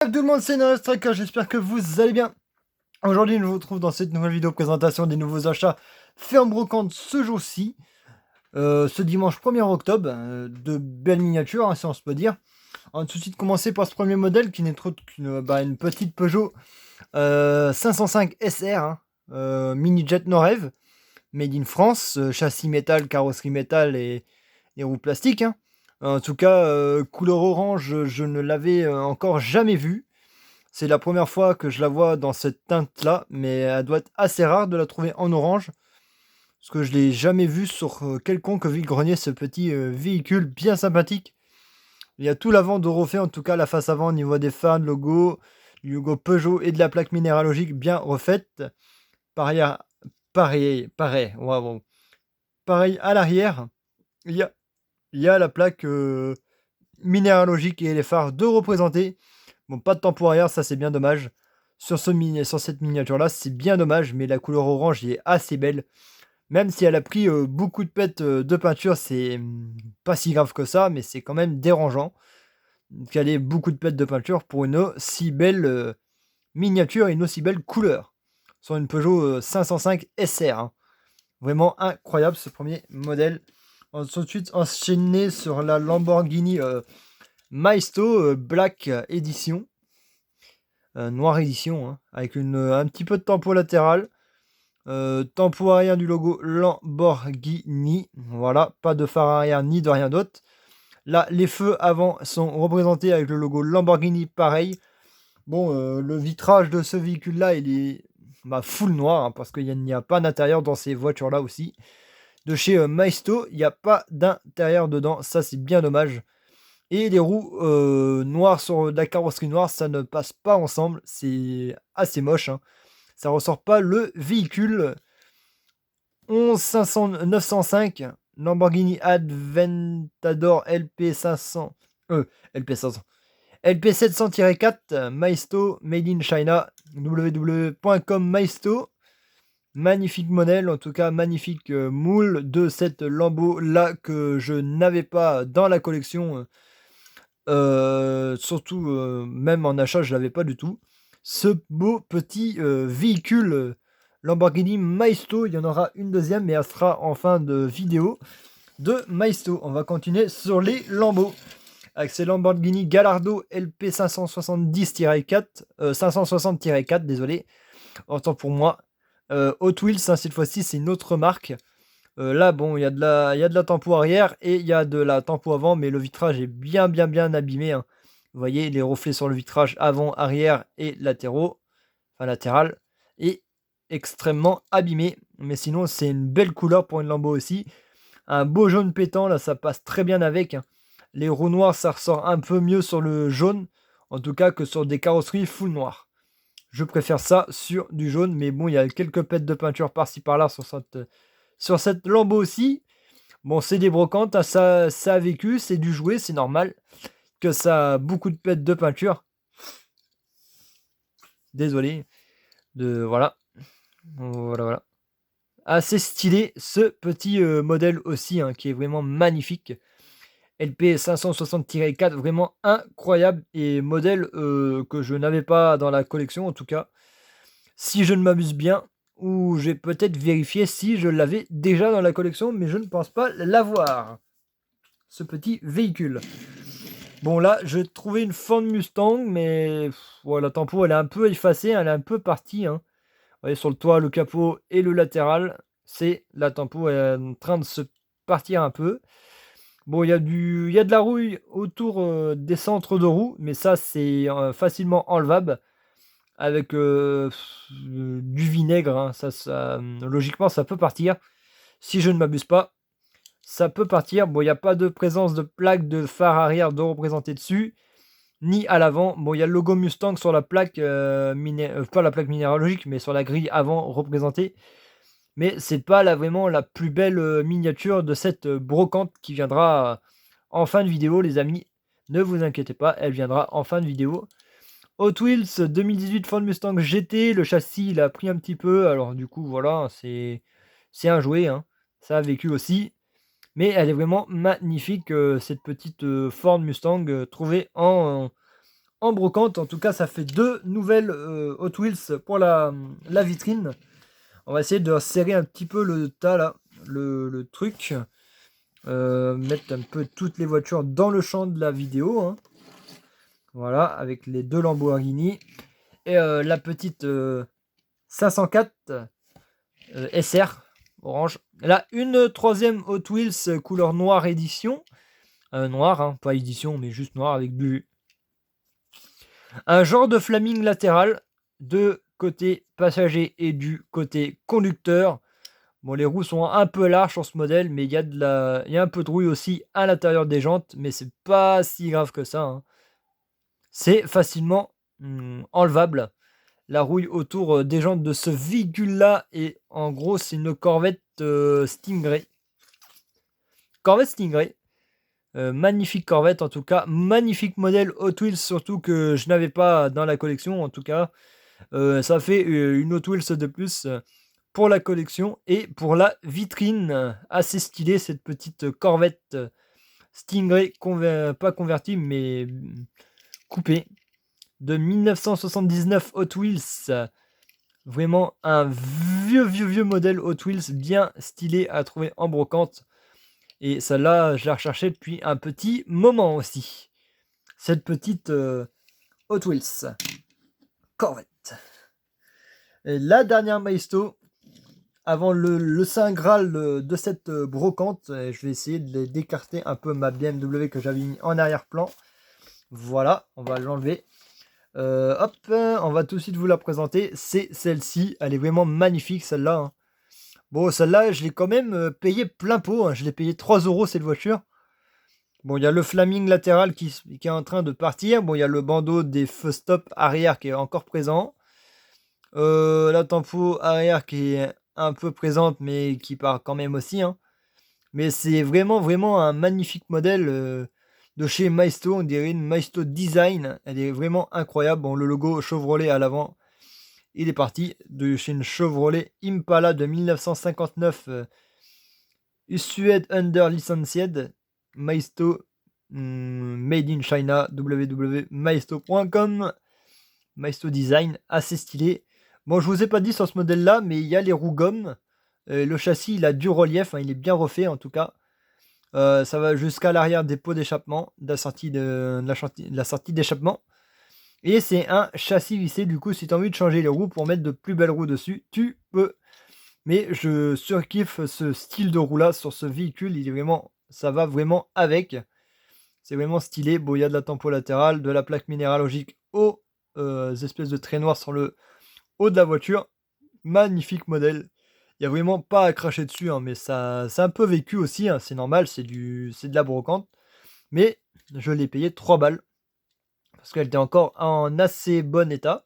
Salut tout le monde, c'est Tracker, j'espère que vous allez bien. Aujourd'hui, je vous retrouve dans cette nouvelle vidéo présentation des nouveaux achats faits en brocante ce jour-ci, ce dimanche 1er octobre. De belles miniatures, hein, si on se peut dire. On va tout de suite commencer par ce premier modèle qui n'est autre qu'une une petite Peugeot 505 SR, hein, mini jet Norev, made in France, châssis métal, carrosserie métal et roues plastique, hein. En tout cas, couleur orange, je ne l'avais encore jamais vue. C'est la première fois que je la vois dans cette teinte-là, mais elle doit être assez rare de la trouver en orange. Parce que je l'ai jamais vu sur quelconque vide-grenier, ce petit véhicule bien sympathique. Il y a tout l'avant de refait, en tout cas la face avant au niveau des phares, du logo Peugeot et de la plaque minéralogique bien refaite. Pareil, ouais, bon. Pareil à l'arrière, il y a, il y a la plaque minéralogique et les phares de représenter. Bon, pas de tempo arrière, ça c'est bien dommage. Sur cette miniature-là, c'est bien dommage, mais la couleur orange est assez belle. Même si elle a pris beaucoup de pètes de peinture, c'est pas si grave que ça, mais c'est quand même dérangeant qu'elle ait beaucoup de pètes de peinture pour une aussi belle miniature et une aussi belle couleur. Sur une Peugeot 505 SR, hein. Vraiment incroyable ce premier modèle. On va tout de suite enchaîner sur la Lamborghini Maisto Black Edition. Noire édition, hein, avec un petit peu de tempo latéral. Tempo arrière du logo Lamborghini. Voilà, pas de phare arrière ni de rien d'autre. Là, les feux avant sont représentés avec le logo Lamborghini, pareil. Bon, le vitrage de ce véhicule-là, il est full noir, hein, parce qu'il n'y a pas d'intérieur dans ces voitures-là aussi. De chez Maisto, il n'y a pas d'intérieur dedans. Ça, c'est bien dommage. Et les roues noires sur la carrosserie noire, ça ne passe pas ensemble. C'est assez moche, hein. Ça ressort pas le véhicule. 905 Lamborghini Aventador LP500. LP500. LP700-4 Maisto Made in China. www.com Maisto. Magnifique modèle, en tout cas magnifique moule de cette Lambo là que je n'avais pas dans la collection. Surtout, même en achat, je l'avais pas du tout. Ce beau petit véhicule Lamborghini Maisto, il y en aura une deuxième, mais elle sera en fin de vidéo de Maisto. On va continuer sur les Lambo. Avec ces Lamborghini Gallardo LP 570-4, 560-4, désolé, autant pour moi. Hot Wheels, hein, cette fois-ci, c'est une autre marque. Là, bon, il y a de la tempo arrière et il y a de la tempo avant, mais le vitrage est bien abîmé, hein. Vous voyez, les reflets sur le vitrage avant, arrière et latéraux, enfin latéral, et extrêmement abîmé. Mais sinon, c'est une belle couleur pour une Lambo aussi. Un beau jaune pétant, là, ça passe très bien avec, hein. Les roues noires, ça ressort un peu mieux sur le jaune, en tout cas que sur des carrosseries full noir. Je préfère ça sur du jaune, mais bon, il y a quelques pètes de peinture par-ci par-là sur cette Lambo aussi. Bon, c'est des brocantes, hein, ça a vécu, c'est du jouet, c'est normal que ça a beaucoup de pètes de peinture. Désolé. Voilà. Voilà. Assez stylé ce petit modèle aussi, hein, qui est vraiment magnifique. LP 560-4, vraiment incroyable et modèle que je n'avais pas dans la collection en tout cas. Si je ne m'abuse bien, ou j'ai peut-être vérifié si je l'avais déjà dans la collection, mais je ne pense pas l'avoir. Ce petit véhicule. Bon là, j'ai trouvé une Ford Mustang, mais ouais, la tempo elle est un peu effacée, elle est un peu partie, hein. Vous voyez sur le toit, le capot et le latéral, c'est la tempo est en train de se partir un peu. Bon, il y a de la rouille autour des centres de roues, mais ça c'est facilement enlevable avec du vinaigre, hein. Logiquement ça peut partir. Si je ne m'abuse pas, ça peut partir. Bon, il n'y a pas de présence de plaque de phare arrière de représenter dessus, ni à l'avant. Bon, il y a le logo Mustang sur la plaque, pas la plaque minéralogique, mais sur la grille avant représentée. Mais c'est pas vraiment la plus belle miniature de cette brocante qui viendra en fin de vidéo, les amis. Ne vous inquiétez pas, elle viendra en fin de vidéo. Hot Wheels 2018 Ford Mustang GT, le châssis il a pris un petit peu, alors du coup voilà, c'est un jouet, hein. Ça a vécu aussi. Mais elle est vraiment magnifique, cette petite Ford Mustang trouvée en brocante. En tout cas, ça fait 2 nouvelles Hot Wheels pour la vitrine. On va essayer de serrer un petit peu le tas là, le truc. Mettre un peu toutes les voitures dans le champ de la vidéo. Hein. Voilà, avec les 2 Lamborghini. Et la petite 504 SR orange. Là, une troisième Hot Wheels couleur noire édition. Noir, hein, pas édition, mais juste noir avec bleu. Un genre de flaming latéral de côté passager et du côté conducteur. Bon, les roues sont un peu larges sur ce modèle, mais il y a un peu de rouille aussi à l'intérieur des jantes, mais c'est pas si grave que ça. Hein. C'est facilement enlevable. La rouille autour des jantes de ce véhicule-là, et en gros, c'est une Corvette Stingray. Corvette Stingray. Magnifique Corvette en tout cas, magnifique modèle Hot Wheels surtout que je n'avais pas dans la collection en tout cas. Ça fait une Hot Wheels de plus pour la collection et pour la vitrine. Assez stylée cette petite Corvette Stingray, pas convertible mais coupée, de 1979 Hot Wheels. Vraiment un vieux modèle Hot Wheels bien stylé à trouver en brocante. Et celle-là, je l'ai recherchée depuis un petit moment aussi. Cette petite Hot Wheels Corvette. Et la dernière Maisto, avant le Saint Graal de cette brocante, je vais essayer de d'écarter un peu ma BMW que j'avais mis en arrière-plan. Voilà, on va l'enlever. Hop, on va tout de suite vous la présenter. C'est celle-ci, elle est vraiment magnifique celle-là. Hein. Bon, celle-là, je l'ai quand même payé plein pot. Hein. Je l'ai payé 3 € cette voiture. Bon, il y a le flaming latéral qui est en train de partir. Bon, il y a le bandeau des feux stop arrière qui est encore présent. La tempo arrière qui est un peu présente, mais qui part quand même aussi. Hein. Mais c'est vraiment un magnifique modèle de chez Maisto. On dirait une Maisto Design. Elle est vraiment incroyable. Bon, le logo Chevrolet à l'avant, il est parti de chez une Chevrolet Impala de 1959. Suède Under Licensed. Maisto Made in China, www.maisto.com. Maisto Design, assez stylé. Bon, je vous ai pas dit sur ce modèle là, mais il y a les roues gomme. Le châssis, il a du relief, hein, il est bien refait en tout cas. Ça va jusqu'à l'arrière des pots d'échappement, de la sortie d'échappement. Et c'est un châssis vissé, du coup, si tu as envie de changer les roues pour mettre de plus belles roues dessus, tu peux. Mais je surkiffe ce style de roue là sur ce véhicule, ça va vraiment avec. C'est vraiment stylé. Bon, il y a de la tempo latérale, de la plaque minéralogique aux espèces de traits noirs sur le haut de la voiture. Magnifique modèle. Il n'y a vraiment pas à cracher dessus, hein, mais ça, c'est un peu vécu aussi. Hein, c'est normal, c'est de la brocante. Mais je l'ai payé 3 balles. Parce qu'elle était encore en assez bon état.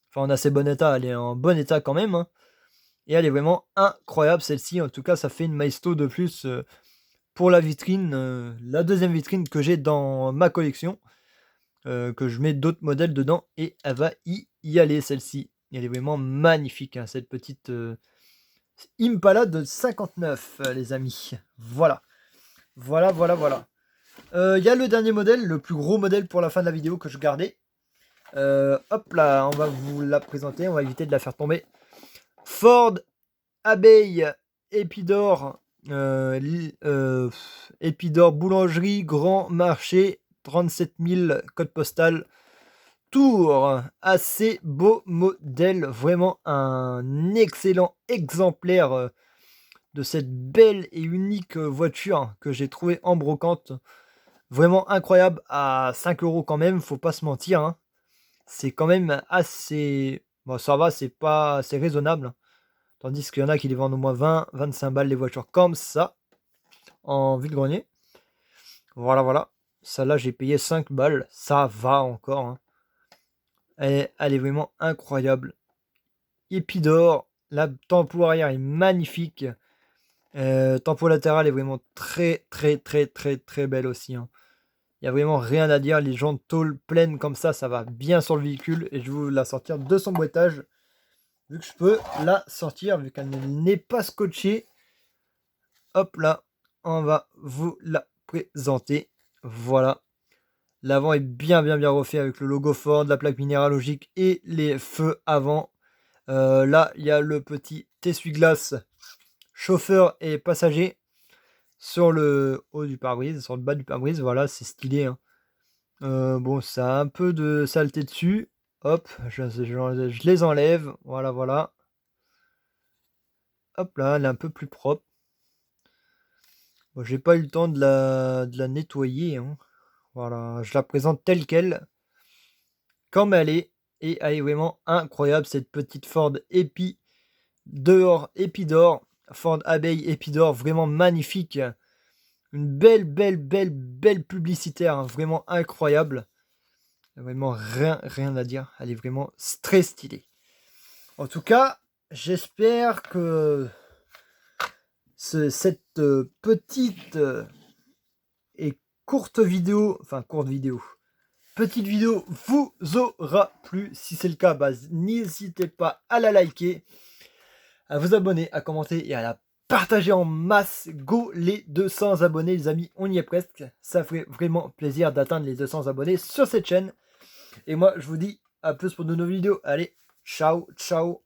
Enfin, en assez bon état, elle est en bon état quand même. Hein. Et elle est vraiment incroyable celle-ci. En tout cas, ça fait une Maisto de plus pour la vitrine. La deuxième vitrine que j'ai dans ma collection. Que je mets d'autres modèles dedans. Et elle va y aller celle-ci. Elle est vraiment magnifique. Hein, cette petite Impala de 59 les amis. Voilà. Voilà. Il y a le dernier modèle. Le plus gros modèle pour la fin de la vidéo que je gardais. Hop là. On va vous la présenter. On va éviter de la faire tomber. Ford Abeille Épidore, Épidore Boulangerie Grand Marché 37 000 code postal Tours. Assez beau modèle, vraiment un excellent exemplaire de cette belle et unique voiture que j'ai trouvée en brocante. Vraiment incroyable, à 5 € quand même, faut pas se mentir. Hein. C'est quand même assez... Bon, ça va, c'est raisonnable. Tandis qu'il y en a qui les vendent au moins 20, 25 balles les voitures comme ça, en vide-grenier. Voilà. Celle-là, j'ai payé 5 balles. Ça va encore. Hein. Elle est vraiment incroyable. Épidore. La tempo arrière est magnifique. Tempo latéral est vraiment très belle aussi. Hein. Il n'y a vraiment rien à dire. Les jantes tôle pleines comme ça va bien sur le véhicule. Et je vais vous la sortir de son boîtage. Vu que je peux la sortir, vu qu'elle n'est pas scotchée. Hop là, on va vous la présenter. Voilà. L'avant est bien refait avec le logo Ford, la plaque minéralogique et les feux avant. Là, il y a le petit essuie-glace chauffeur et passager sur le haut du pare-brise, sur le bas du pare-brise. Voilà, c'est stylé, hein. Bon, ça a un peu de saleté dessus. Hop, je les enlève. Voilà, voilà. Hop là, elle est un peu plus propre. Bon, j'ai pas eu le temps de la nettoyer, hein. Voilà, je la présente telle quelle, comme elle est. Et elle est vraiment incroyable, cette petite Ford Épi d'or, Épi d'or. Ford Abeille Épi d'or, vraiment magnifique. Une belle publicitaire, hein, vraiment incroyable. Vraiment rien à dire. Elle est vraiment très stylée. En tout cas, j'espère que cette petite et courte vidéo, petite vidéo vous aura plu. Si c'est le cas, bah, n'hésitez pas à la liker, à vous abonner, à commenter et à la partager en masse. Go les 200 abonnés, les amis, on y est presque. Ça ferait vraiment plaisir d'atteindre les 200 abonnés sur cette chaîne. Et moi, je vous dis à plus pour de nouvelles vidéos. Allez, ciao.